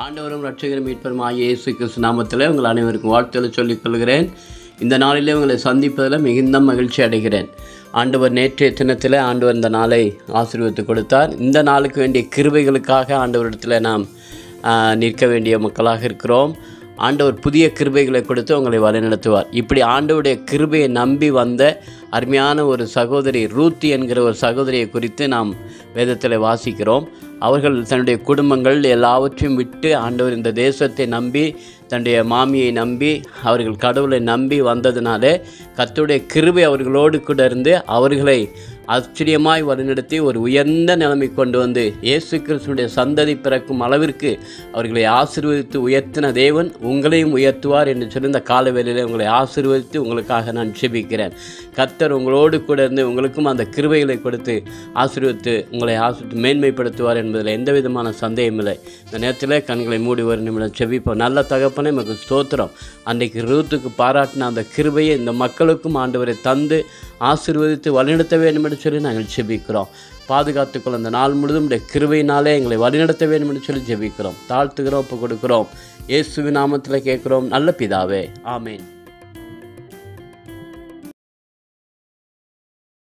ஆண்டவரும் இரட்சகரும் மீட்பருமாகிய இயேசு கிறிஸ்து நாமத்திலே உங்கள் அனைவருக்கும் வாழ்த்துக்களை சொல்லிக் கொள்கிறேன். இந்த நாளிலே உங்களை சந்திப்பதில் மிகுந்த மகிழ்ச்சி அடைகிறேன். ஆண்டவர் நேற்றைய தினத்தில் ஆண்டவர் இந்த நாளை ஆசீர்வதித்து கொடுத்தார். இந்த நாளுக்கு வேண்டிய கிருபைகளுக்காக ஆண்டவரிடத்தில் நாம் நிற்க வேண்டிய மக்களாக இருக்கிறோம். ஆண்டவர் புதிய கிருபைகளை கொடுத்து உங்களை வழிநடத்துவார். இப்படி ஆண்டவருடைய கிருபையை நம்பி வந்த அருமையான ஒரு சகோதரி ரூத் என்கிற ஒரு சகோதரியை குறித்து நாம் வேதத்தில் வாசிக்கிறோம். அவர்கள் தன்னுடைய குடும்பங்கள் எல்லாவற்றையும் விட்டு ஆண்டவர் இந்த தேசத்தை நம்பி தன்னுடைய மாமியை நம்பி அவர்கள் கடவுளை நம்பி வந்ததினாலே கர்த்தருடைய கிருபை அவர்களோடு கூட இருந்து அவர்களை ஆச்சரியமாய் வழிநடத்தி ஒரு உயர்ந்த நிலைமை கொண்டு வந்து இயேசு கிறிஸ்துவினுடைய சந்ததி பிறக்கும் அளவிற்கு அவர்களை ஆசீர்வதித்து உயர்த்தின தேவன் உங்களையும் உயர்த்துவார் என்று சொல்லி இந்த காலவேளையில் உங்களை ஆசீர்வதித்து உங்களுக்காக நான் ஜெபிக்கிறேன். கர்த்தர் உங்களோடு கூட இருந்து உங்களுக்கும் அந்த கிருபைகளை கொடுத்து ஆசீர்வதித்து உங்களை ஆசீர்வதித்து மேன்மைப்படுத்துவார் என்பதில் எந்த விதமான சந்தேகம் இல்லை. இந்த நேரத்தில் கண்களை மூடி ஒரு நிமிடம் ஜெபிப்போம். நல்ல தகப்பனே நமக்கு ஸ்தோத்திரம். அன்றைக்கு ரூத்துக்கு பாராட்டின அந்த கிருபையை இந்த மக்களுக்கும் ஆண்டவரை தந்து ஆசீர்வதித்து வழிநடத்த வேண்டும் என்று சொல்லி நாங்கள் ஜெபிக்கிறோம். பாதுகாத்துக்கொள்ள அந்த நாள் முழுதும் கிருபையினாலே எங்களை வழிநடத்த வேண்டும் என்று சொல்லி ஜெபிக்கிறோம். தாழ்த்துகிறோம், ஒப்பு கொடுக்கிறோம். இயேசுவின் நாமத்தில் கேட்கிறோம் நல்ல பிதாவே, ஆமேன்.